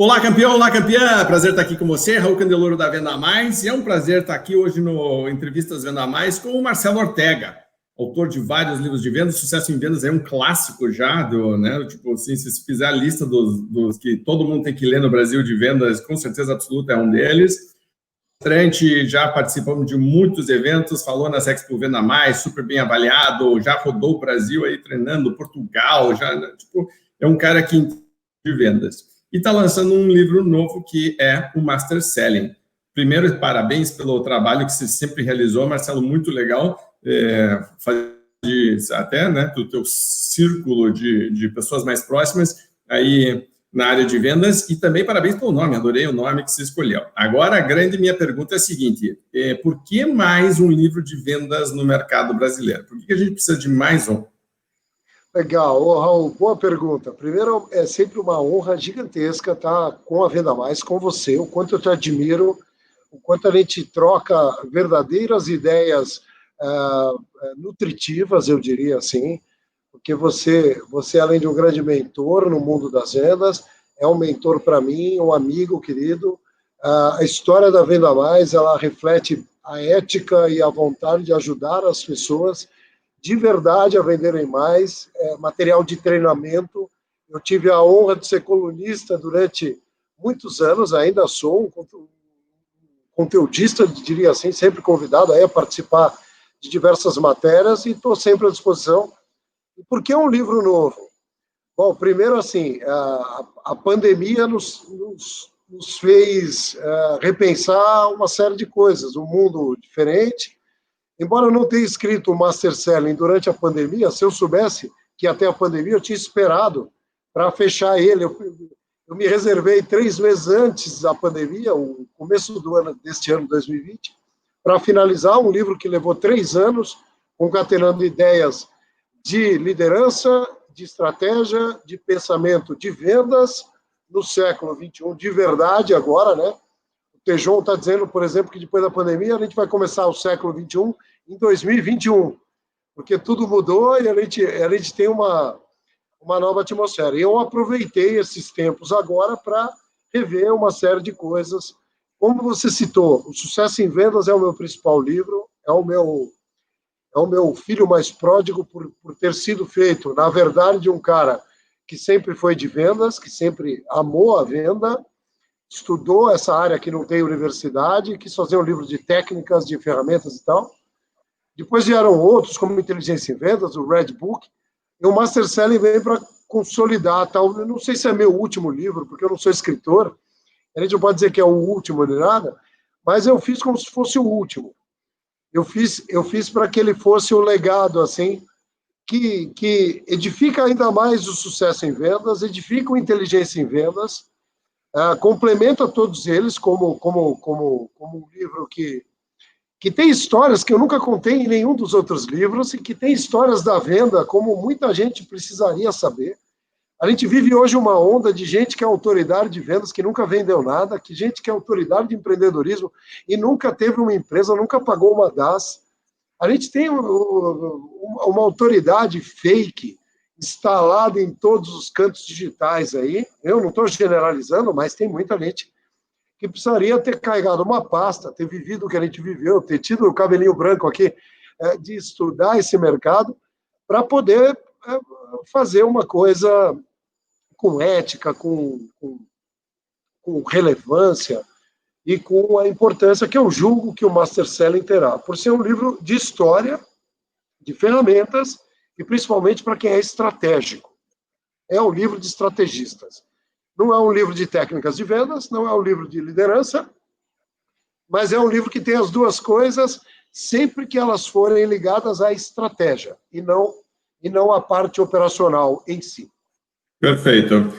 Olá, campeão, olá, campeã! Prazer estar aqui com você, Raul Candeloro da Venda Mais. E é um prazer estar aqui hoje no Entrevistas Venda Mais com o Marcelo Ortega, autor de vários livros de vendas. Sucesso em Vendas é um clássico já, tipo assim, se fizer a lista dos que todo mundo tem que ler no Brasil de vendas, com certeza absoluta é um deles. Já participamos de muitos eventos, falou na Expo Venda Mais, super bem avaliado, já rodou o Brasil aí treinando, Portugal, é um cara que entende de vendas. E está lançando um livro novo que é o Master Selling. Primeiro, parabéns pelo trabalho que você sempre realizou, Marcelo, muito legal, até do teu círculo de pessoas mais próximas aí na área de vendas, e também parabéns pelo nome, adorei o nome que você escolheu. Agora, a grande minha pergunta é a seguinte, por que mais um livro de vendas no mercado brasileiro? Por que a gente precisa de mais um? Legal, Raul, boa pergunta. Primeiro, é sempre uma honra gigantesca estar com a Venda Mais, com você, o quanto eu te admiro, o quanto a gente troca verdadeiras ideias nutritivas, eu diria assim, porque você, além de um grande mentor no mundo das vendas, é um mentor para mim, um amigo querido. A história da Venda Mais, ela reflete a ética e a vontade de ajudar as pessoas de verdade a venderem mais, material de treinamento. Eu tive a honra de ser colunista durante muitos anos, ainda sou um conteudista, diria assim, sempre convidado a participar de diversas matérias e estou sempre à disposição. E por que um livro novo? Bom, primeiro, assim, a pandemia nos fez repensar uma série de coisas, um mundo diferente. Embora eu não tenha escrito o Master Selling durante a pandemia, se eu soubesse que até a pandemia, eu tinha esperado para fechar ele. Eu me reservei 3 meses antes da pandemia, o começo deste ano, 2020, para finalizar um livro que levou 3 anos, concatenando ideias de liderança, de estratégia, de pensamento de vendas no século XXI, de verdade agora, né? O Tejon está dizendo, por exemplo, que depois da pandemia a gente vai começar o século XXI em 2021, porque tudo mudou e a gente tem uma nova atmosfera. E eu aproveitei esses tempos agora para rever uma série de coisas. Como você citou, o Sucesso em Vendas é o meu principal livro, é o meu filho mais pródigo por ter sido feito, na verdade, de um cara que sempre foi de vendas, que sempre amou a venda, estudou essa área que não tem universidade, quis fazer um livro de técnicas, de ferramentas e tal. Depois vieram outros, como Inteligência em Vendas, o Red Book, e o Master Selling veio para consolidar tal. Eu não sei se é meu último livro, porque eu não sou escritor, a gente não pode dizer que é o último nem nada, mas eu fiz como se fosse o último. Eu fiz para que ele fosse um legado, assim, que edifica ainda mais o sucesso em vendas, edifica a inteligência em vendas, complementa todos eles como um livro que tem histórias que eu nunca contei em nenhum dos outros livros e que tem histórias da venda como muita gente precisaria saber. A gente vive hoje uma onda de gente que é autoridade de vendas, que nunca vendeu nada, que gente que é autoridade de empreendedorismo e nunca teve uma empresa, nunca pagou uma DAS. A gente tem uma autoridade fake instalada em todos os cantos digitais aí. Eu não estou generalizando, mas tem muita gente que precisaria ter carregado uma pasta, ter vivido o que a gente viveu, ter tido o cabelinho branco aqui, de estudar esse mercado para poder fazer uma coisa com ética, com relevância e com a importância que eu julgo que o Master Selling terá, por ser um livro de história, de ferramentas e principalmente para quem é estratégico. É um livro de estrategistas. Não é um livro de técnicas de vendas, não é um livro de liderança, mas é um livro que tem as duas coisas sempre que elas forem ligadas à estratégia e não à parte operacional em si. Perfeito.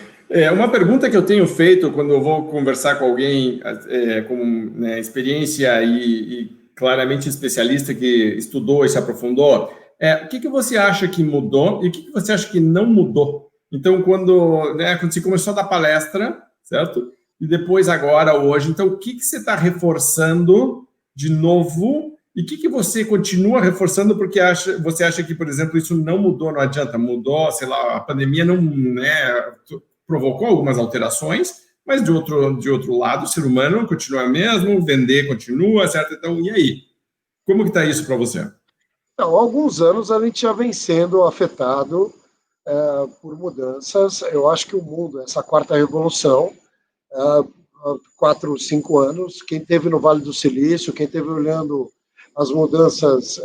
Uma pergunta que eu tenho feito quando eu vou conversar com alguém com experiência e claramente especialista que estudou e se aprofundou, o que você acha que mudou e o que você acha que não mudou? Então, quando você começou a dar palestra, certo? E depois agora, hoje, então, o que você está reforçando de novo e o que você continua reforçando porque você acha que, por exemplo, isso não mudou, não adianta, mudou, sei lá, a pandemia não provocou algumas alterações, Mas, de outro lado, o ser humano continua mesmo, vender continua, certo? Então, e aí? Como que está isso para você? Então, há alguns anos a gente já vem sendo afetado por mudanças. Eu acho que o mundo, essa quarta revolução, há 4, 5 anos, quem teve no Vale do Silício, quem teve olhando as mudanças,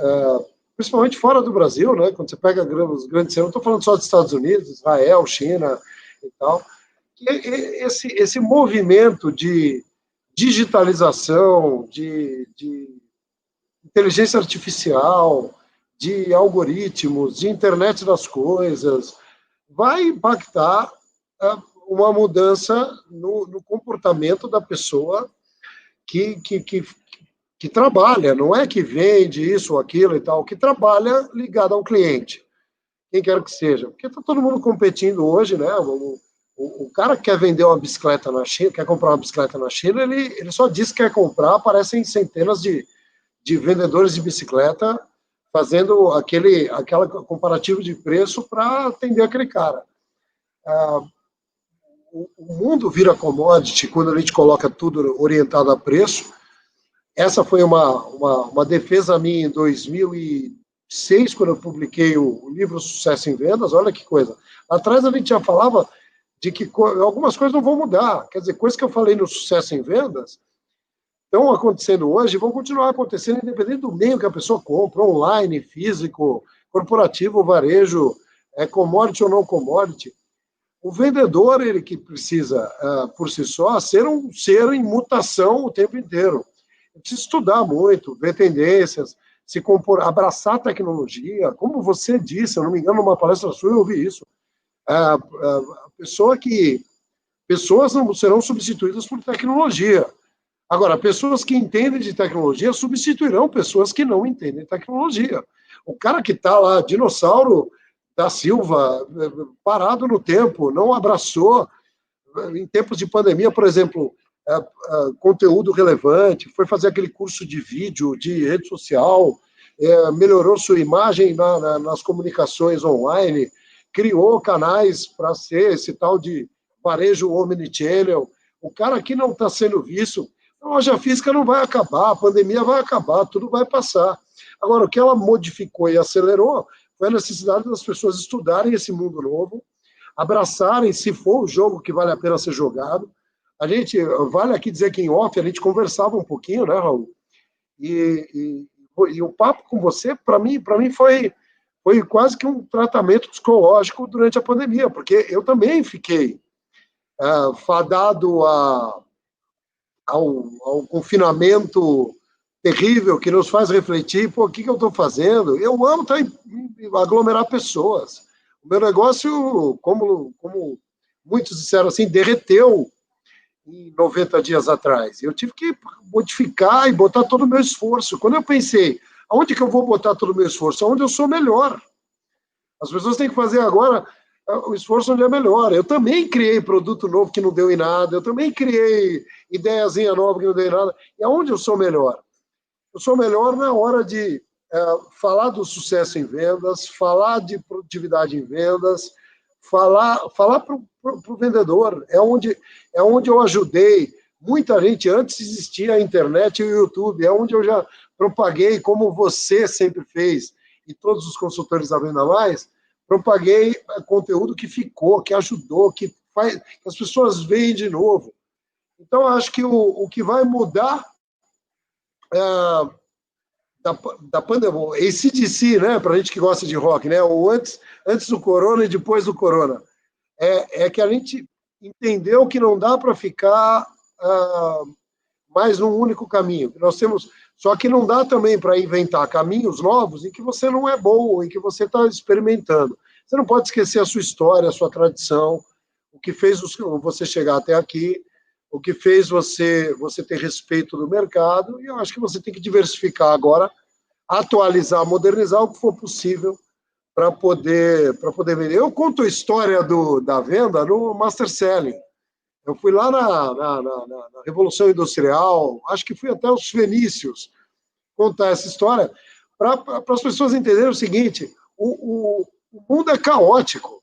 principalmente fora do Brasil, né? Quando você pega os grandes centros, não estou falando só dos Estados Unidos, Israel, China e tal, que esse movimento de digitalização, de inteligência artificial, de algoritmos, de internet das coisas, vai impactar uma mudança no comportamento da pessoa que trabalha, não é que vende isso ou aquilo e tal, que trabalha ligado ao cliente, quem quer que seja. Porque está todo mundo competindo hoje, né? O cara que quer vender uma bicicleta na China, quer comprar uma bicicleta na China, ele só diz que quer comprar, aparecem centenas de vendedores de bicicleta fazendo aquela comparativo de preço para atender aquele cara. O mundo vira commodity quando a gente coloca tudo orientado a preço. Essa foi uma defesa minha em 2006, quando eu publiquei o livro Sucesso em Vendas. Olha que coisa. Lá atrás a gente já falava de que algumas coisas não vão mudar. Quer dizer, coisas que eu falei no Sucesso em Vendas estão acontecendo hoje e vão continuar acontecendo independente do meio que a pessoa compra, online, físico, corporativo, varejo, commodity ou não commodity. O vendedor, ele que precisa, por si só, ser um ser em mutação o tempo inteiro. Ele precisa estudar muito, ver tendências, abraçar a tecnologia. Como você disse, se eu não me engano, numa palestra sua, eu ouvi isso. Pessoas não serão substituídas por tecnologia. Agora, pessoas que entendem de tecnologia substituirão pessoas que não entendem de tecnologia. O cara que está lá, dinossauro da Silva, parado no tempo, não abraçou, em tempos de pandemia, por exemplo, conteúdo relevante, foi fazer aquele curso de vídeo, de rede social, melhorou sua imagem nas comunicações online, criou canais para ser esse tal de varejo omnichannel. O cara que não está sendo visto, a loja física não vai acabar, a pandemia vai acabar, tudo vai passar. Agora, o que ela modificou e acelerou foi a necessidade das pessoas estudarem esse mundo novo, abraçarem, se for o jogo que vale a pena ser jogado. A gente, vale aqui dizer que em off, a gente conversava um pouquinho, né, Raul? E o papo com você, para mim foi quase que um tratamento psicológico durante a pandemia, porque eu também fiquei fadado ao confinamento terrível que nos faz refletir, pô, o que eu estou fazendo? Eu amo aglomerar pessoas. O meu negócio, como muitos disseram assim, derreteu em 90 dias atrás. Eu tive que modificar e botar todo o meu esforço. Quando eu pensei, aonde que eu vou botar todo o meu esforço? Aonde eu sou melhor. As pessoas têm que fazer agora o esforço onde é melhor. Eu também criei produto novo que não deu em nada, eu também criei ideiazinha nova que não deu em nada. E aonde eu sou melhor? Eu sou melhor na hora de falar do sucesso em vendas, falar de produtividade em vendas, falar para o vendedor. É onde eu ajudei. Muita gente, antes existia a internet e o YouTube, é onde eu já propaguei, como você sempre fez, e todos os consultores da Venda Mais, propaguei conteúdo que ficou, que ajudou, que as pessoas veem de novo. Então, acho que o que vai mudar da pandemia, AC/DC, né, para a gente que gosta de rock, né, ou antes do corona e depois do corona, é que a gente entendeu que não dá para ficar mais num único caminho. Nós temos, só que não dá também para inventar caminhos novos em que você não é bom, em que você está experimentando. Você não pode esquecer a sua história, a sua tradição, o que fez você chegar até aqui, o que fez você ter respeito do mercado, e eu acho que você tem que diversificar agora, atualizar, modernizar o que for possível para poder vender. Eu conto a história da venda no Master Selling. Eu fui lá na Revolução Industrial, acho que fui até os Fenícios contar essa história, para as pessoas entenderem o seguinte: o mundo é caótico.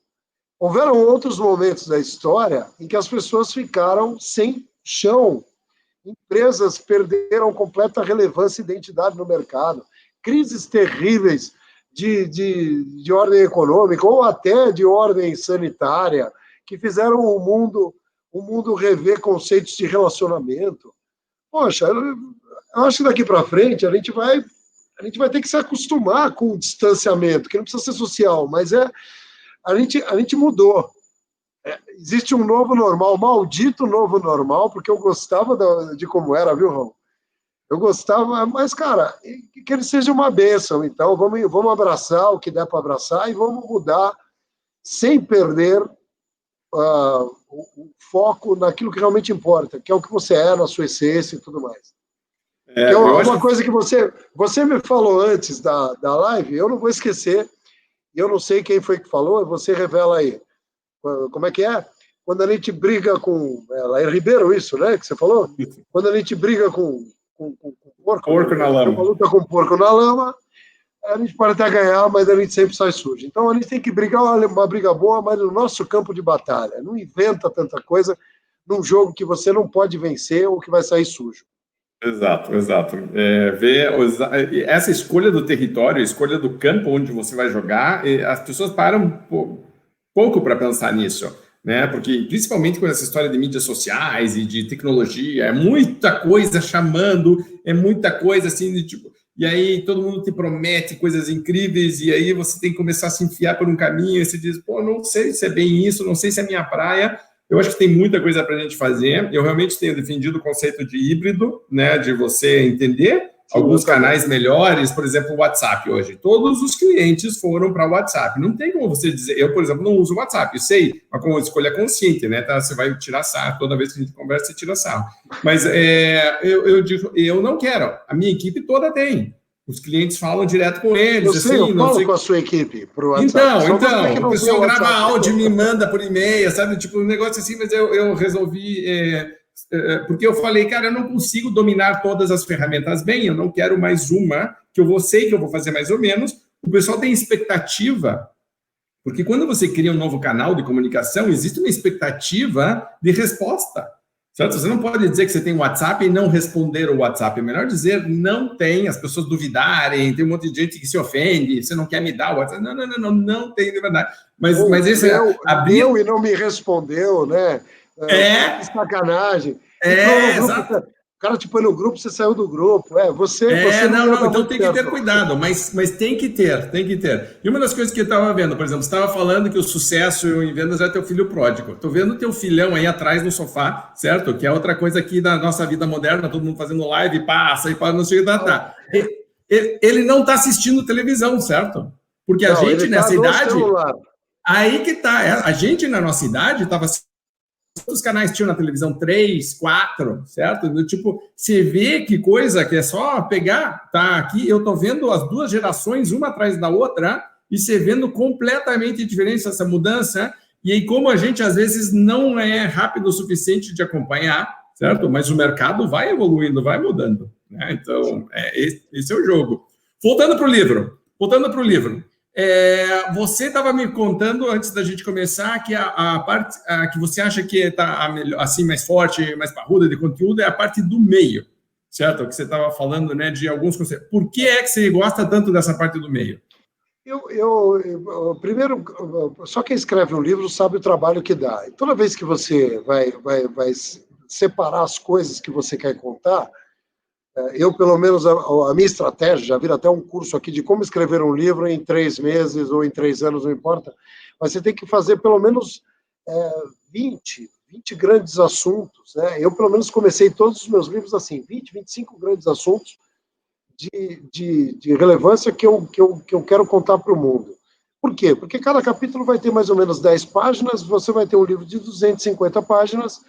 houveram outros momentos da história em que as pessoas ficaram sem chão. Empresas perderam completa relevância e identidade no mercado. Crises terríveis de ordem econômica ou até de ordem sanitária, que fizeram o mundo rever conceitos de relacionamento. Poxa, eu acho que daqui para frente a gente vai ter que se acostumar com o distanciamento, que não precisa ser social, mas a gente mudou. Existe um novo normal, maldito novo normal, porque eu gostava de como era, viu, Raul? Eu gostava, mas, cara, que ele seja uma bênção. Então, vamos abraçar o que der para abraçar e vamos mudar sem perder o foco naquilo que realmente importa, que é o que você é, na sua essência e tudo mais. Que uma coisa que você me falou antes da live, eu não vou esquecer, e eu não sei quem foi que falou, você revela aí. Como é que é? Quando a gente briga com... É Ribeiro isso, né? Que você falou? Quando a gente briga com porco... Porco na lama. Uma luta com porco na lama, a gente pode até ganhar, mas a gente sempre sai sujo. Então a gente tem que brigar uma briga boa, mas no nosso campo de batalha. Não inventa tanta coisa num jogo que você não pode vencer ou que vai sair sujo. Exato. Essa escolha do território, a escolha do campo onde você vai jogar, as pessoas param pouco para pensar nisso, né? Porque principalmente com essa história de mídias sociais e de tecnologia, é muita coisa chamando, é muita coisa assim, e aí todo mundo te promete coisas incríveis, e aí você tem que começar a se enfiar por um caminho, e você diz, pô, não sei se é bem isso, não sei se é minha praia. Eu acho que tem muita coisa para a gente fazer. Eu realmente tenho defendido o conceito de híbrido, né? De você entender alguns canais melhores, por exemplo, o WhatsApp hoje. Todos os clientes foram para o WhatsApp. Não tem como você dizer... Eu, por exemplo, não uso o WhatsApp, eu sei, mas como escolha consciente, né? Tá? Você vai tirar sarro. Toda vez que a gente conversa, você tira sarro. Mas eu digo, eu não quero. A minha equipe toda tem. Os clientes falam direto com eles. Eu falo com a sua equipe pro WhatsApp. Então, o pessoal grava áudio e me manda por e-mail, sabe? Tipo, um negócio assim, mas eu resolvi... porque eu falei, cara, eu não consigo dominar todas as ferramentas bem, eu não quero mais uma, que eu sei que eu vou fazer mais ou menos. O pessoal tem expectativa, porque quando você cria um novo canal de comunicação, existe uma expectativa de resposta, certo? Você não pode dizer que você tem WhatsApp e não responder o WhatsApp, é melhor dizer não tem, as pessoas duvidarem, tem um monte de gente que se ofende, você não quer me dar o WhatsApp, não tem de verdade. Mas esse abriu e não me respondeu, né? Que sacanagem. Exato. O cara te põe no grupo, você saiu do grupo. Você não, então tem que ter cuidado, mas tem que ter. E uma das coisas que eu estava vendo, por exemplo, você estava falando que o sucesso em vendas é teu filho pródigo. Estou vendo teu filhão aí atrás no sofá, certo? Que é outra coisa aqui da nossa vida moderna, todo mundo fazendo live, passa e para não sei o que tá. Ele não está assistindo televisão, certo? Porque a gente nessa idade... Aí que tá. A gente na nossa idade estava... Quantos canais tinham na televisão? 3, 4, certo? Tipo, você vê que coisa que é só pegar, tá aqui, eu tô vendo as duas gerações, uma atrás da outra, e você vendo completamente diferente essa mudança, e aí como a gente, às vezes, não é rápido o suficiente de acompanhar, certo? Mas o mercado vai evoluindo, vai mudando, né? Então, esse é o jogo. Voltando para o livro. Você estava me contando, antes da gente começar, que a parte que você acha que está assim, mais forte, mais parruda de conteúdo, é a parte do meio, certo? Que você estava falando, né, de alguns conceitos. Por que é que você gosta tanto dessa parte do meio? Primeiro, só quem escreve um livro sabe o trabalho que dá. E toda vez que você vai separar as coisas que você quer contar, eu, pelo menos, a minha estratégia, já vira até um curso aqui de como escrever um livro em 3 meses ou em 3 anos, não importa, mas você tem que fazer pelo menos 20 grandes assuntos, né? Eu, pelo menos, comecei todos os meus livros assim, 20, 25 grandes assuntos de relevância que eu quero contar para o mundo. Por quê? Porque cada capítulo vai ter mais ou menos 10 páginas, você vai ter um livro de 250 páginas,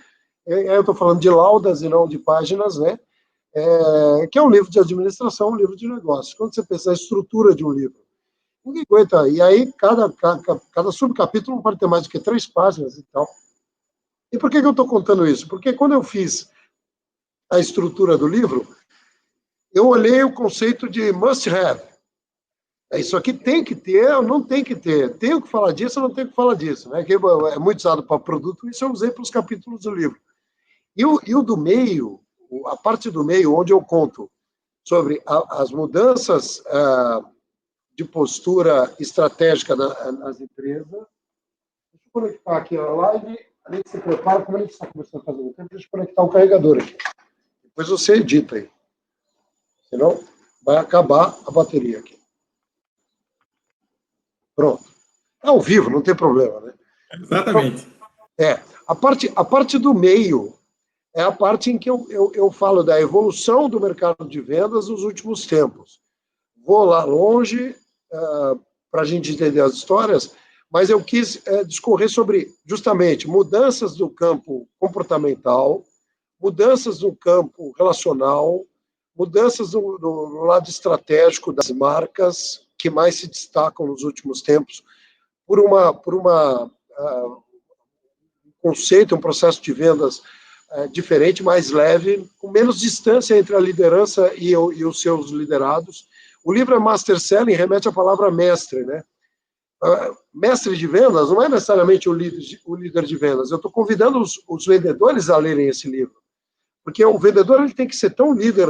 aí eu estou falando de laudas e não de páginas, né? Que é um livro de administração, um livro de negócios. Quando você pensa na estrutura de um livro, ninguém aguenta. E aí, cada subcapítulo não pode ter mais do que 3 páginas e tal. E por que eu estou contando isso? Porque quando eu fiz a estrutura do livro, eu olhei o conceito de must-have. Isso aqui tem que ter ou não tem que ter? Tenho que falar disso ou não tenho que falar disso? Né? Que é muito usado para produto, isso eu usei para os capítulos do livro. E o do meio, a parte do meio, onde eu conto sobre as mudanças de postura estratégica nas empresas. Deixa eu conectar aqui a live, a gente se prepara, como a gente está começando a fazer o tempo, deixa eu conectar o carregador aqui. Depois você edita aí. Senão vai acabar a bateria aqui. Pronto. É ao vivo, não tem problema, né? Exatamente. Então, a parte do meio é a parte em que eu falo da evolução do mercado de vendas nos últimos tempos. Vou lá longe para a gente entender as histórias, mas eu quis discorrer sobre, justamente, mudanças no campo comportamental, mudanças no campo relacional, mudanças no lado estratégico das marcas, que mais se destacam nos últimos tempos, por um conceito, um processo de vendas diferente, mais leve, com menos distância entre a liderança e os seus liderados. O livro é Master Selling, remete à palavra mestre, né? Mestre de vendas não é necessariamente o líder de vendas. Eu estou convidando os vendedores a lerem esse livro. Porque o vendedor ele tem que ser tão líder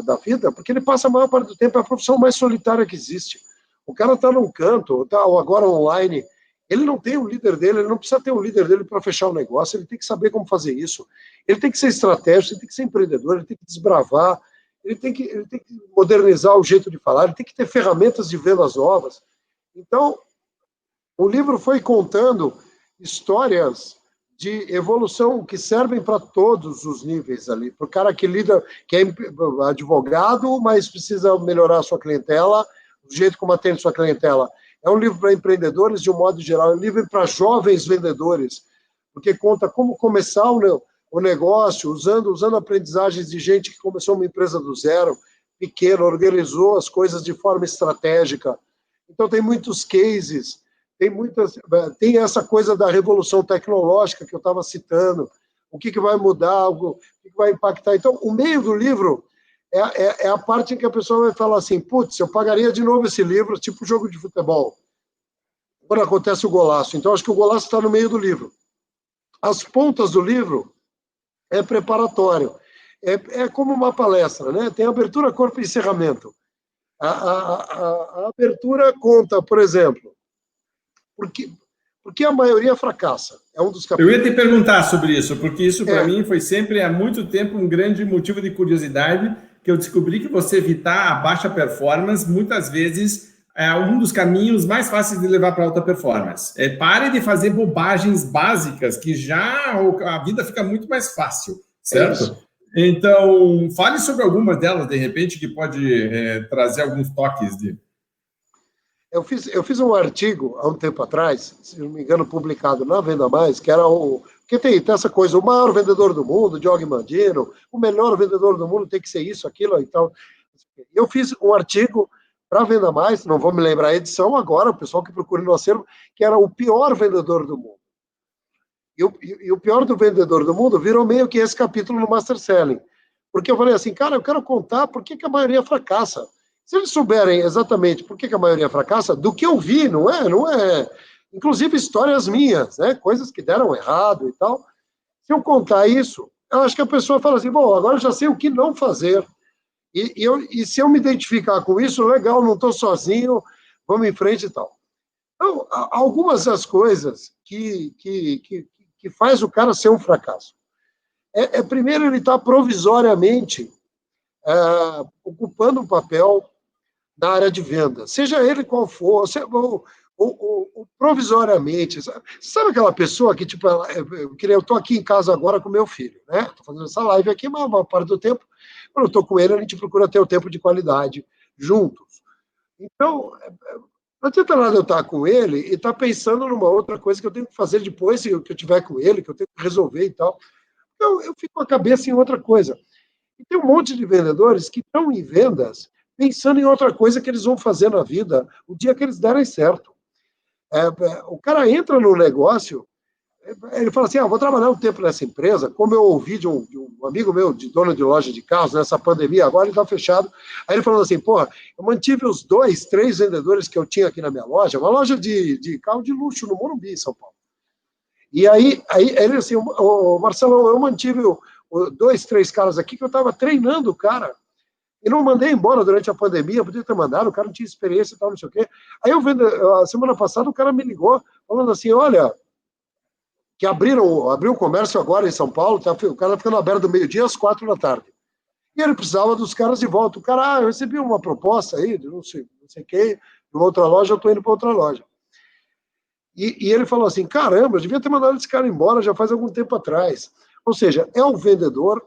da vida, porque ele passa a maior parte do tempo, é a profissão mais solitária que existe. O cara está num canto, ou agora online, ele não tem o líder dele, ele não precisa ter o líder dele para fechar o negócio, ele tem que saber como fazer isso. Ele tem que ser estratégico, ele tem que ser empreendedor, ele tem que desbravar, ele tem que modernizar o jeito de falar, ele tem que ter ferramentas de vendas novas. Então, o livro foi contando histórias de evolução que servem para todos os níveis ali. Para o cara que lida, que é advogado, mas precisa melhorar a sua clientela, o jeito como atende sua clientela. É um livro para empreendedores, de um modo geral. É um livro para jovens vendedores, porque conta como começar o negócio, usando aprendizagens de gente que começou uma empresa do zero, pequena, organizou as coisas de forma estratégica. Então, tem muitos cases. Tem essa coisa da revolução tecnológica que eu estava citando, o que vai mudar, o que vai impactar. Então, o meio do livro é a parte em que a pessoa vai falar assim, putz, eu pagaria de novo esse livro, tipo jogo de futebol, quando acontece o golaço. Então, acho que o golaço está no meio do livro. As pontas do livro é preparatório. É como uma palestra, né? Tem abertura, corpo e encerramento. A abertura conta, por exemplo, porque a maioria fracassa. É um dos Eu capítulos. ia te perguntar sobre isso, porque isso para mim foi sempre, há muito tempo, um grande motivo de curiosidade, que eu descobri que você evitar a baixa performance, muitas vezes, é um dos caminhos mais fáceis de levar para alta performance. Pare de fazer bobagens básicas, que já a vida fica muito mais fácil, certo? Então, fale sobre algumas delas, de repente, que pode trazer alguns toques de... Eu fiz um artigo há um tempo atrás, se não me engano, publicado na Venda Mais, que era porque tem essa coisa, o maior vendedor do mundo, Diogo Mandino, o melhor vendedor do mundo tem que ser isso, aquilo, então. Eu fiz um artigo para Venda Mais, não vou me lembrar a edição agora, o pessoal que procura no acervo, que era o pior vendedor do mundo. E o pior do vendedor do mundo virou meio que esse capítulo no Master Selling. Porque eu falei assim, cara, eu quero contar por que a maioria fracassa. Se eles souberem exatamente por que a maioria fracassa, do que eu vi, não é, inclusive histórias minhas, né, coisas que deram errado e tal. Se eu contar isso, eu acho que a pessoa fala assim, bom, agora eu já sei o que não fazer. E se eu me identificar com isso, legal, não estou sozinho, vamos em frente e tal. Então, algumas das coisas que faz o cara ser um fracasso. Primeiro, ele está provisoriamente ocupando um papel na área de venda, seja ele qual for, ou provisoriamente. Sabe aquela pessoa que, tipo, eu estou aqui em casa agora com meu filho, né? Estou fazendo essa live aqui, mas a maior parte do tempo, quando eu estou com ele, a gente procura ter o tempo de qualidade juntos. Então, não adianta nada eu estar com ele e estar pensando numa outra coisa que eu tenho que fazer depois que eu estiver com ele, que eu tenho que resolver e tal. Então, eu fico com a cabeça em outra coisa. E tem um monte de vendedores que estão em vendas pensando em outra coisa que eles vão fazer na vida o dia que eles derem certo. O cara entra no negócio, ele fala assim, vou trabalhar um tempo nessa empresa, como eu ouvi de um um amigo meu, dono de loja de carros, nessa pandemia, agora ele está fechado. Aí ele falou assim, porra, eu mantive os 2, 3 vendedores que eu tinha aqui na minha loja, uma loja de carro de luxo no Morumbi, em São Paulo. E aí ele assim, Marcelo, eu mantive 2, 3 caras aqui que eu estava treinando o cara. E não mandei embora durante a pandemia, podia ter mandado, o cara não tinha experiência e tal, não sei o quê. Aí a semana passada o cara me ligou, falando assim, olha, que abriu o comércio agora em São Paulo, tá, o cara ficando aberto do meio-dia às 4 da tarde. E ele precisava dos caras de volta. O cara, eu recebi uma proposta aí, de não sei quem, de uma outra loja, eu estou indo para outra loja. E ele falou assim, caramba, eu devia ter mandado esse cara embora já faz algum tempo atrás. Ou seja, é um vendedor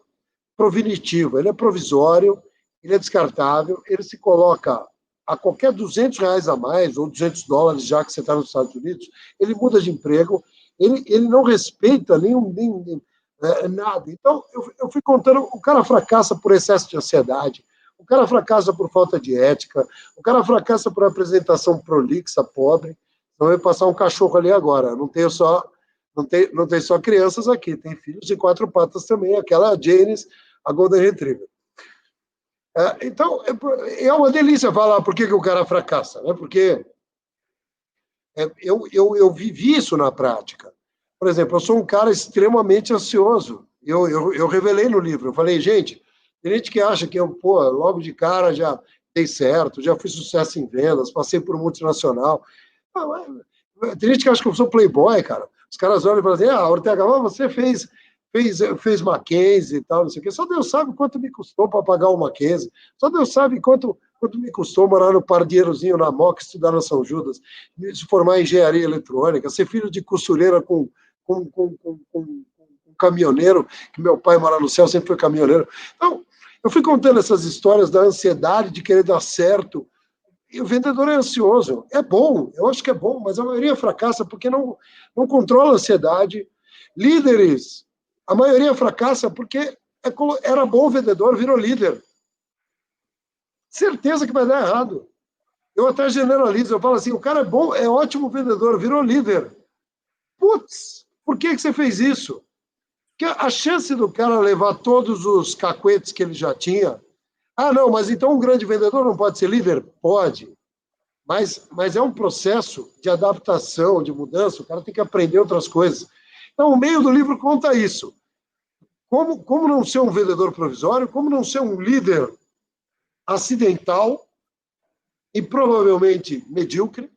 provinitivo, ele é provisório, ele é descartável, ele se coloca a qualquer R$200 a mais, ou $200, já que você está nos Estados Unidos, ele muda de emprego, ele não respeita nada. Então, eu fui contando, o cara fracassa por excesso de ansiedade, o cara fracassa por falta de ética, o cara fracassa por apresentação prolixa, pobre. Então, eu vou passar um cachorro ali agora, não tem só crianças aqui, tem filhos de 4 patas também, aquela Janis, a Golden Retriever. Então, é uma delícia falar por que o cara fracassa, né? Porque eu vivi isso na prática. Por exemplo, eu sou um cara extremamente ansioso. Eu revelei no livro, eu falei, gente, tem gente que acha que eu, logo de cara já dei certo, já fui sucesso em vendas, passei por multinacional. Tem gente que acha que eu sou playboy, cara. Os caras olham e falam assim, Ortega, você fez Mackenzie e tal, não sei o quê. Só Deus sabe quanto me custou para pagar o Mackenzie. Só Deus sabe quanto me custou morar no Pardierozinho, na Moca, estudar na São Judas, se formar em engenharia eletrônica, ser filho de costureira com caminhoneiro, que meu pai mora no céu, sempre foi caminhoneiro. Então, eu fui contando essas histórias da ansiedade de querer dar certo. E o vendedor é ansioso. É bom, eu acho que é bom, mas a maioria fracassa porque não controla a ansiedade. Líderes, a maioria fracassa porque era bom vendedor, virou líder. Certeza que vai dar errado. Eu até generalizo, eu falo assim, o cara é bom, é ótimo vendedor, virou líder. Putz, por que você fez isso? Porque a chance do cara levar todos os cacuetes que ele já tinha... não, mas então um grande vendedor não pode ser líder? Pode. Mas é um processo de adaptação, de mudança, o cara tem que aprender outras coisas. Então, o meio do livro conta isso. Como não ser um vendedor provisório, como não ser um líder acidental e provavelmente medíocre,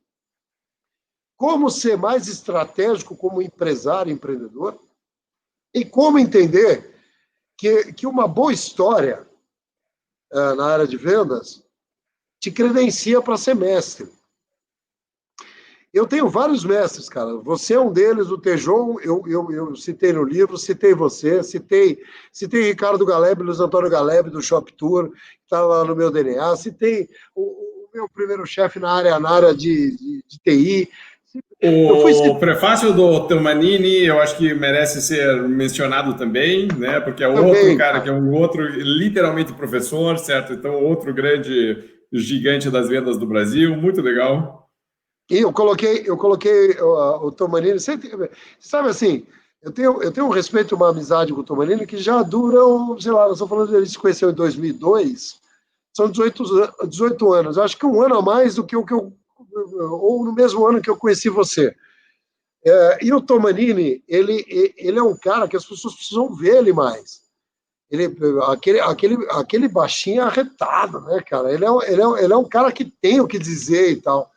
como ser mais estratégico como empresário, empreendedor, e como entender que uma boa história na área de vendas te credencia para ser mestre. Eu tenho vários mestres, cara. Você é um deles, o Tejon, eu citei no livro, citei você, citei Ricardo Galeb, Luiz Antônio Galeb, do Shop Tour, que está lá no meu DNA, citei o meu primeiro chefe na área de TI. O prefácio do Tomanini, eu acho que merece ser mencionado também, né? Porque é outro cara que é um outro, literalmente professor, certo? Então, outro grande gigante das vendas do Brasil, muito legal. E eu coloquei o Tomanini, sabe assim, eu tenho um respeito, uma amizade com o Tomanini que já dura, sei lá, nós estamos falando de ele se conheceu em 2002, são 18 anos, acho que um ano a mais do que ou no mesmo ano que eu conheci você. E o Tomanini, ele é um cara que as pessoas precisam ver ele mais. Aquele baixinho arretado, né, cara? Ele é um cara que tem o que dizer e tal.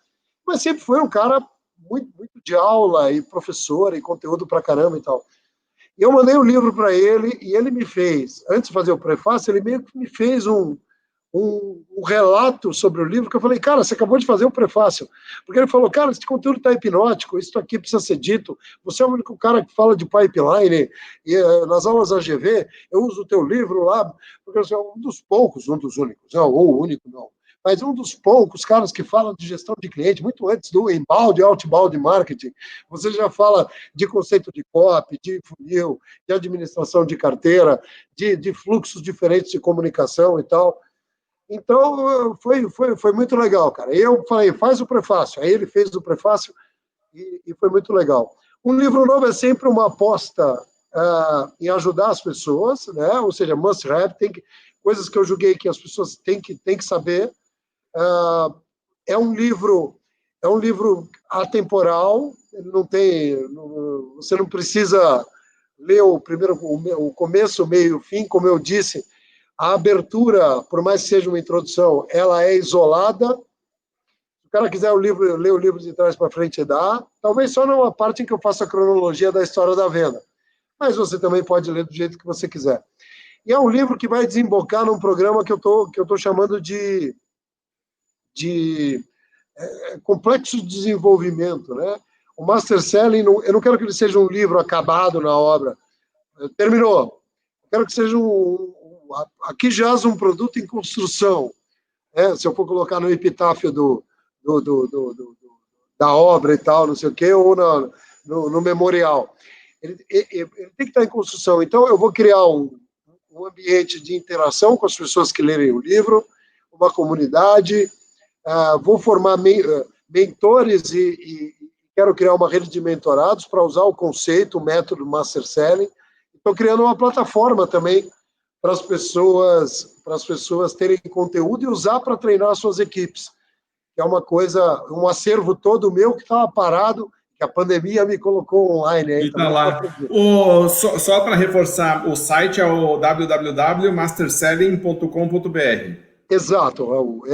Mas sempre foi um cara muito, muito de aula e professor e conteúdo pra caramba e tal. E eu mandei o livro para ele e ele me fez, antes de fazer o prefácio, ele meio que me fez um relato sobre o livro, que eu falei, cara, você acabou de fazer o prefácio. Porque ele falou, cara, esse conteúdo está hipnótico, isso aqui precisa ser dito, você é o único cara que fala de pipeline, e nas aulas AGV, eu uso o teu livro lá, porque você é um dos poucos, um dos únicos, não, ou o único, não, mas um dos poucos caras que falam de gestão de cliente, muito antes do inbound e outbound marketing, você já fala de conceito de copy, de funil, de administração de carteira, de fluxos diferentes de comunicação e tal. Então, foi muito legal, cara. Eu falei, faz o prefácio. Aí ele fez o prefácio e foi muito legal. Um livro novo é sempre uma aposta em ajudar as pessoas, né? Ou seja, must have, coisas que eu julguei que as pessoas têm que saber. É um livro atemporal, não tem, você não precisa ler o começo, o meio e o fim, como eu disse, a abertura, por mais que seja uma introdução, ela é isolada. Se o cara quiser ler o livro de trás para frente, dá. Talvez só numa parte em que eu faço a cronologia da história da venda. Mas você também pode ler do jeito que você quiser. E é um livro que vai desembocar num programa que eu tô chamando de complexo de desenvolvimento, né? O Master Selling, eu não quero que ele seja um livro acabado na obra. Terminou. Eu quero que seja aqui jaz um produto em construção. Né? Se eu for colocar no epitáfio da obra e tal, não sei o quê, ou no memorial. Ele tem que estar em construção. Então, eu vou criar um ambiente de interação com as pessoas que lerem o livro, uma comunidade, vou formar mentores e quero criar uma rede de mentorados para usar o conceito, o método Master Selling. Estou criando uma plataforma também para as pessoas terem conteúdo e usar para treinar as suas equipes, que é um acervo todo meu que estava parado, que a pandemia me colocou online. E está lá. Só para reforçar, o site é o www.masterselling.com.br. Exato.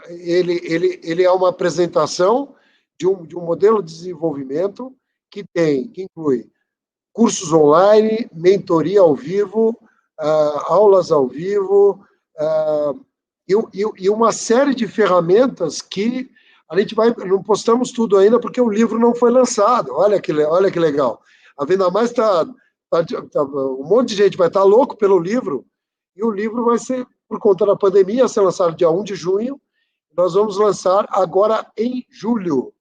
Ele é uma apresentação de um modelo de desenvolvimento que inclui cursos online, mentoria ao vivo, aulas ao vivo, e uma série de ferramentas que a gente não postamos tudo ainda porque o livro não foi lançado. Olha que legal. A Venda Mais um monte de gente vai estar louco pelo livro, e o livro vai ser, por conta da pandemia, ser lançado dia 1 de junho. Nós vamos lançar agora em julho.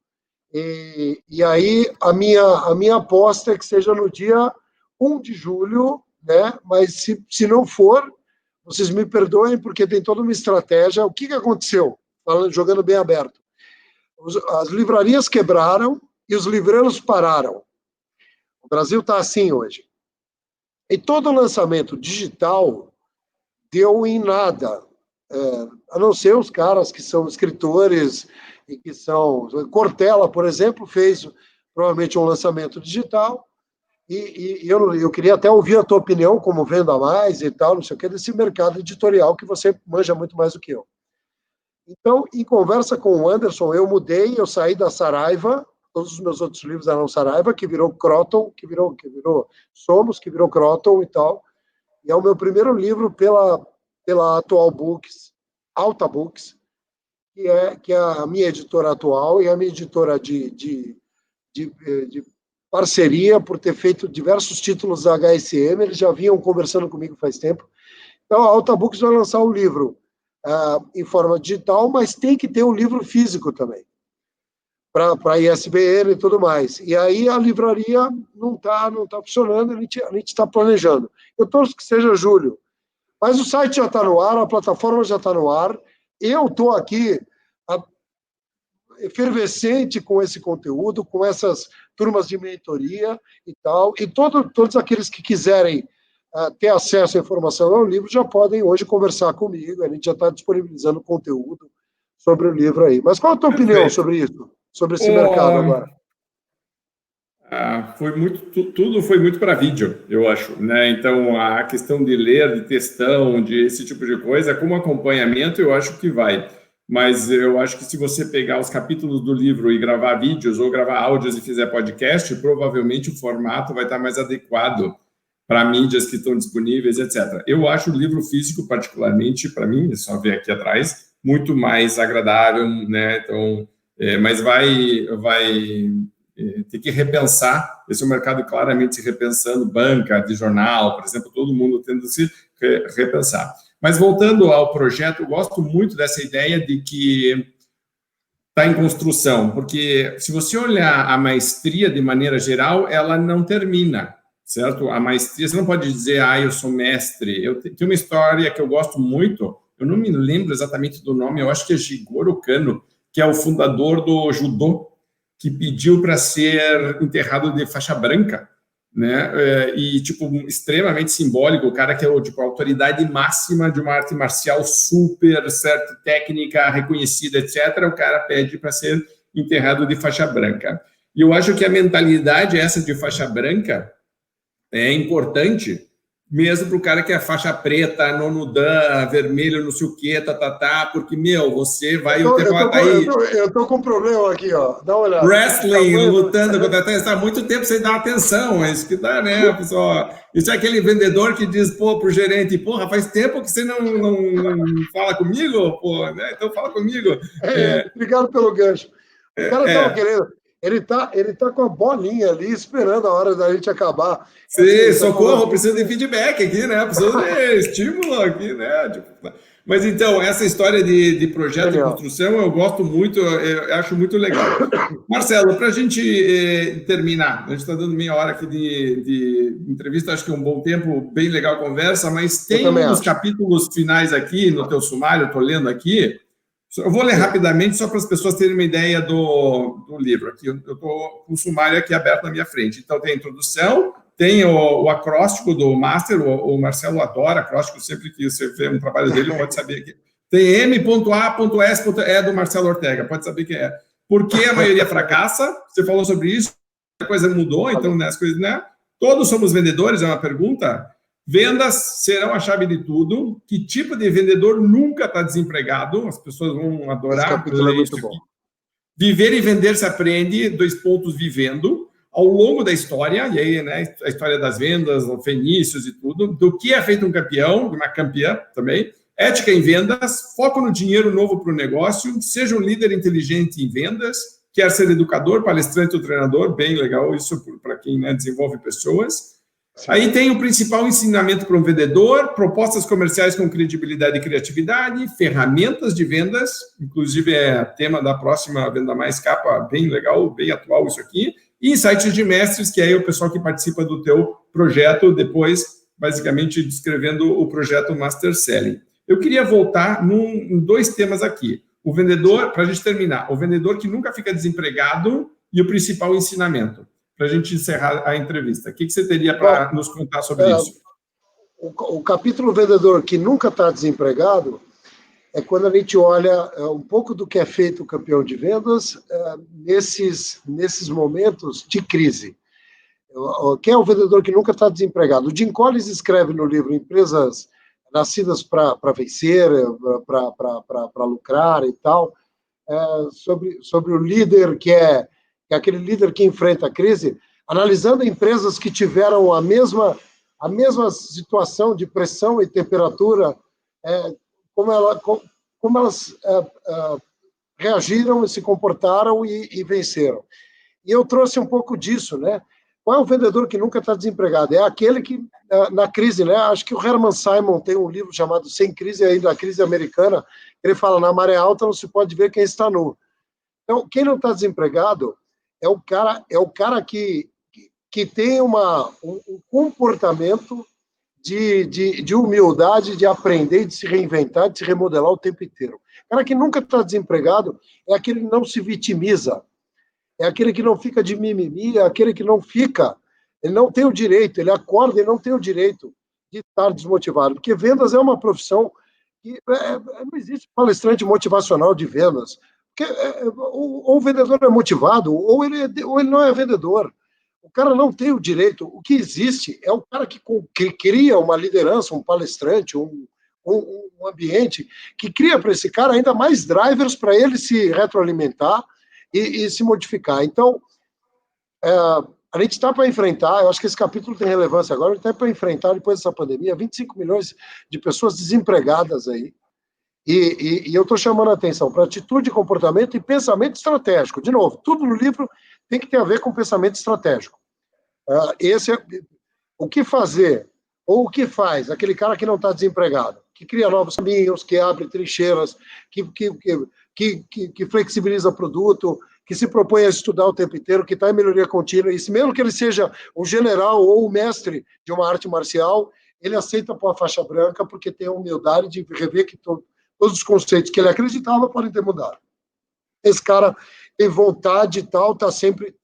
E aí a minha aposta é que seja no dia 1 de julho, né? Mas se não for, vocês me perdoem, porque tem toda uma estratégia. O que aconteceu? Jogando bem aberto. As livrarias quebraram e os livreiros pararam. O Brasil está assim hoje. E todo lançamento digital deu em nada, a não ser os caras que são escritores e que são... Cortella, por exemplo, fez provavelmente um lançamento digital, e eu queria até ouvir a tua opinião, como Venda Mais e tal, não sei o que, desse mercado editorial que você manja muito mais do que eu. Então, em conversa com o Anderson, eu saí da Saraiva, todos os meus outros livros eram Saraiva, que virou Croton, que virou Somos, que virou Croton e tal, e é o meu primeiro livro pela Atual Books, Alta Books, que é a minha editora atual e a minha editora de parceria, por ter feito diversos títulos da HSM, eles já vinham conversando comigo faz tempo. Então, a Alta Books vai lançar um livro em forma digital, mas tem que ter um livro físico também, para ISBN e tudo mais. E aí a livraria não tá funcionando, a gente está planejando. Eu torço que seja julho. Mas o site já está no ar, a plataforma já está no ar, eu estou aqui efervescente com esse conteúdo, com essas turmas de mentoria e tal, e todos aqueles que quiserem ter acesso à informação ao livro já podem hoje conversar comigo, a gente já está disponibilizando conteúdo sobre o livro aí. Mas qual a tua opinião sobre isso? Sobre esse mercado agora? Tudo foi muito para vídeo, eu acho, né? Então, a questão de ler, de textão, de esse tipo de coisa, como acompanhamento, eu acho que vai. Mas eu acho que se você pegar os capítulos do livro e gravar vídeos ou gravar áudios e fizer podcast, provavelmente o formato vai estar mais adequado para mídias que estão disponíveis, etc. Eu acho o livro físico, particularmente, para mim, é só ver aqui atrás, muito mais agradável, né? Então, mas vai ter que repensar. Esse é um mercado claramente se repensando, banca de jornal, por exemplo, todo mundo tendo que se repensar. Mas voltando ao projeto, eu gosto muito dessa ideia de que está em construção, porque se você olhar a maestria de maneira geral, ela não termina, certo? A maestria, você não pode dizer, eu sou mestre. Eu tenho uma história que eu gosto muito, eu não me lembro exatamente do nome, eu acho que é Jigoro Kano, que é o fundador do judô, que pediu para ser enterrado de faixa branca, né? E, tipo, extremamente simbólico, o cara que é tipo, a autoridade máxima de uma arte marcial super, certo, técnica, reconhecida, etc., o cara pede para ser enterrado de faixa branca. E eu acho que a mentalidade essa de faixa branca é importante, mesmo para o cara que é faixa preta, nono dan, vermelho, não sei o quê, porque, você vai... Eu tô com um problema aqui, ó. Dá uma olhada. Wrestling, lutando contra a está há muito tempo sem dar atenção, é isso que dá, né, pessoal? Isso é aquele vendedor que diz, pro gerente, porra, faz tempo que você não fala comigo, pô, né? Então fala comigo. Obrigado pelo gancho. O cara tava querendo... Ele tá com a bolinha ali, esperando a hora da gente acabar. Sim, socorro, preciso de feedback aqui, né? Preciso de estímulo aqui, né? Mas então, essa história de projeto de construção, eu gosto muito, eu acho muito legal. Marcelo, para a gente terminar, a gente está dando meia hora aqui de entrevista, acho que é um bom tempo, bem legal a conversa, mas tem uns capítulos finais aqui no teu sumário, estou lendo aqui. Eu vou ler rapidamente, só para as pessoas terem uma ideia do livro. Aqui, eu estou com o sumário aqui aberto na minha frente. Então, tem a introdução, tem o acróstico do Master, o Marcelo adora acróstico, sempre que você vê um trabalho dele, pode saber que tem M.A.S. é do Marcelo Ortega, pode saber que é. Por que a maioria fracassa? Você falou sobre isso, a coisa mudou, então, né, as coisas, né? Todos somos vendedores, é uma pergunta. Vendas serão a chave de tudo. Que tipo de vendedor nunca está desempregado? As pessoas vão adorar ler isso aqui. Viver e vender se aprende, vivendo, ao longo da história, e aí, né, a história das vendas, fenícios e tudo, do que é feito um campeão, uma campeã também, ética em vendas, foco no dinheiro novo para o negócio, seja um líder inteligente em vendas, quer ser educador, palestrante ou treinador, bem legal isso para quem, né, desenvolve pessoas. Sim. Aí tem o principal ensinamento para um vendedor, propostas comerciais com credibilidade e criatividade, ferramentas de vendas, inclusive é tema da próxima Venda Mais, capa bem legal, bem atual isso aqui, e insights de mestres, que é o pessoal que participa do teu projeto, depois, basicamente, descrevendo o projeto Master Selling. Eu queria voltar em dois temas aqui. O vendedor, para a gente terminar, o vendedor que nunca fica desempregado e o principal ensinamento. Para a gente encerrar a entrevista. O que você teria para nos contar sobre isso? O capítulo vendedor que nunca está desempregado é quando a gente olha um pouco do que é feito o campeão de vendas nesses momentos de crise. Quem é o vendedor que nunca está desempregado? O Jim Collins escreve no livro Empresas Nascidas para Vencer, para lucrar e tal, sobre o líder que é aquele líder que enfrenta a crise, analisando empresas que tiveram a mesma situação de pressão e temperatura, como elas reagiram e se comportaram e venceram. E eu trouxe um pouco disso, né? Qual é o vendedor que nunca está desempregado? É aquele que, na crise, né? Acho que o Herman Simon tem um livro chamado Sem Crise, ainda a crise americana, ele fala, na maré alta não se pode ver quem está nu. Então, quem não está desempregado é o cara que tem um comportamento de humildade, de aprender, de se reinventar, de se remodelar o tempo inteiro. O cara que nunca está desempregado é aquele que não se vitimiza, é aquele que não fica de mimimi, é aquele que não fica, ele não tem o direito, ele acorda e não tem o direito de estar desmotivado, porque vendas é uma profissão que não existe palestrante motivacional de vendas. Porque ou o vendedor é motivado, ou ele não é vendedor. O cara não tem o direito. O que existe é o cara que cria uma liderança, um palestrante, um ambiente, que cria para esse cara ainda mais drivers para ele se retroalimentar e se modificar. Então, a gente está para enfrentar, eu acho que esse capítulo tem relevância agora, a gente está para enfrentar, depois dessa pandemia, 25 milhões de pessoas desempregadas aí. E eu estou chamando a atenção para atitude, comportamento e pensamento estratégico. De novo, tudo no livro tem que ter a ver com pensamento estratégico. O que fazer, ou o que faz aquele cara que não está desempregado, que cria novos caminhos, que abre trincheiras, que flexibiliza produto, que se propõe a estudar o tempo inteiro, que está em melhoria contínua, e mesmo que ele seja um general ou um mestre de uma arte marcial, ele aceita pôr a faixa branca porque tem a humildade de rever que todos os conceitos que ele acreditava podem ter mudado. Esse cara tem vontade e tal, está sempre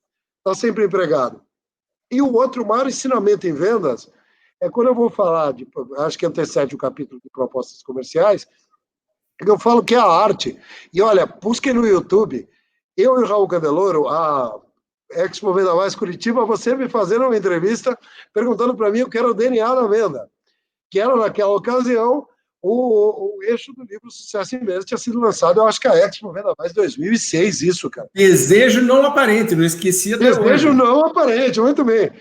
empregado. E o outro maior ensinamento em vendas é quando eu vou falar, acho que antecede o capítulo de propostas comerciais, eu falo que é a arte. E olha, busquem no YouTube, eu e o Raul Candeloro, a Expo Venda Mais Curitiba, você me fazendo uma entrevista perguntando para mim o que era o DNA da venda, que era, naquela ocasião, o eixo do livro Sucesso em Vendas tinha sido lançado, eu acho que a Expo Venda Mais 2006, isso, cara. Desejo não aparente, não esqueci até hoje. Desejo não aparente, muito bem.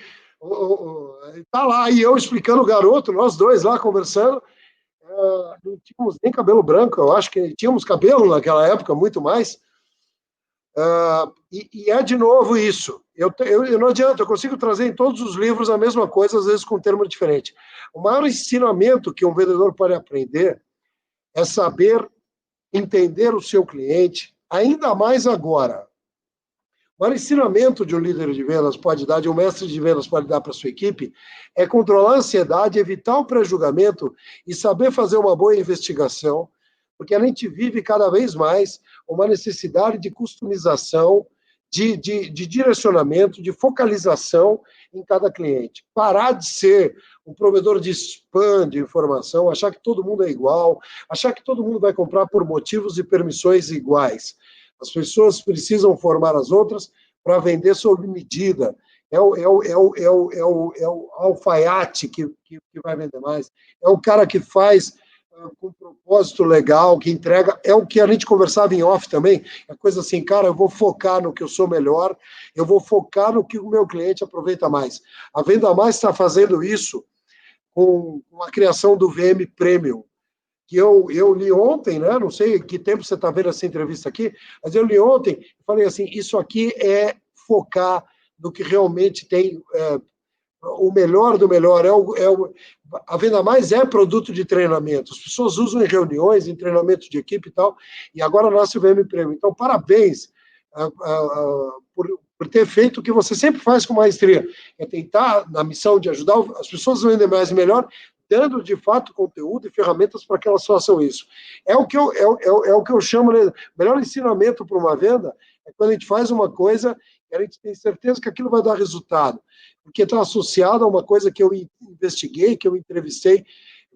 Tá lá, e eu explicando o garoto, nós dois lá conversando, não tínhamos nem cabelo branco, eu acho que tínhamos cabelo naquela época, muito mais. E é de novo isso. Eu não adianta, eu consigo trazer em todos os livros a mesma coisa, às vezes com um termo diferente. O maior ensinamento que um vendedor pode aprender é saber entender o seu cliente, ainda mais agora. O maior ensinamento de um líder de vendas pode dar, de um mestre de vendas pode dar para a sua equipe, é controlar a ansiedade, evitar o pré-julgamento e saber fazer uma boa investigação, porque a gente vive cada vez mais uma necessidade de customização, de direcionamento, de focalização em cada cliente. Parar de ser um provedor de spam de informação, achar que todo mundo é igual, achar que todo mundo vai comprar por motivos e permissões iguais. As pessoas precisam formar as outras para vender sob medida. É o alfaiate que vai vender mais. É o cara que faz com um propósito legal, que entrega. É o que a gente conversava em off também. É coisa assim, cara, eu vou focar no que eu sou melhor, eu vou focar no que o meu cliente aproveita mais. A Venda Mais está fazendo isso com a criação do VM Premium, que eu li ontem, né? Não sei que tempo você está vendo essa entrevista aqui, mas eu li ontem e falei assim, isso aqui é focar no que realmente tem o melhor do melhor. A Venda Mais é produto de treinamento. As pessoas usam em reuniões, em treinamento de equipe e tal, e agora nasce o VM Premium. Então, parabéns por ter feito o que você sempre faz com maestria, é tentar, na missão de ajudar as pessoas a vender mais e melhor, dando, de fato, conteúdo e ferramentas para que elas façam isso. É o que eu chamo, né, melhor ensinamento para uma venda, é quando a gente faz uma coisa e a gente tem certeza que aquilo vai dar resultado, porque está associado a uma coisa que eu investiguei, que eu entrevistei.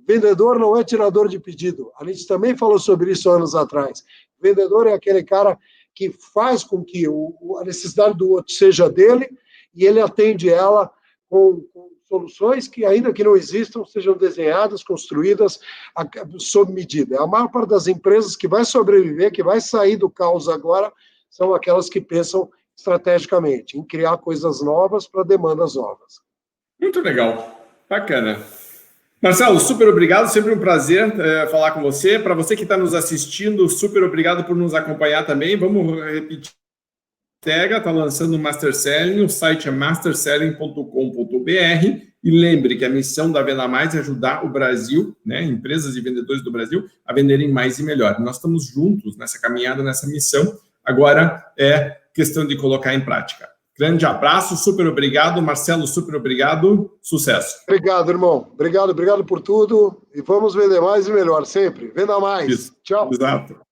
Vendedor não é tirador de pedido. A gente também falou sobre isso anos atrás. Vendedor é aquele cara que faz com que a necessidade do outro seja dele e ele atende ela com soluções que, ainda que não existam, sejam desenhadas, construídas sob medida. A maior parte das empresas que vai sobreviver, que vai sair do caos agora, são aquelas que pensam estrategicamente em criar coisas novas para demandas novas. Muito legal, bacana. Marcelo, super obrigado, sempre um prazer falar com você. Para você que está nos assistindo, super obrigado por nos acompanhar também. Vamos repetir. Tega está lançando o Master Selling, o site é masterselling.com.br, e lembre que a missão da Venda Mais é ajudar o Brasil, né, empresas e vendedores do Brasil, a venderem mais e melhor. Nós estamos juntos nessa caminhada, nessa missão, agora é questão de colocar em prática. Grande abraço, super obrigado, Marcelo, super obrigado, sucesso. Obrigado, irmão, obrigado por tudo, e vamos vender mais e melhor, sempre. Venda mais. Isso. Tchau. Exato.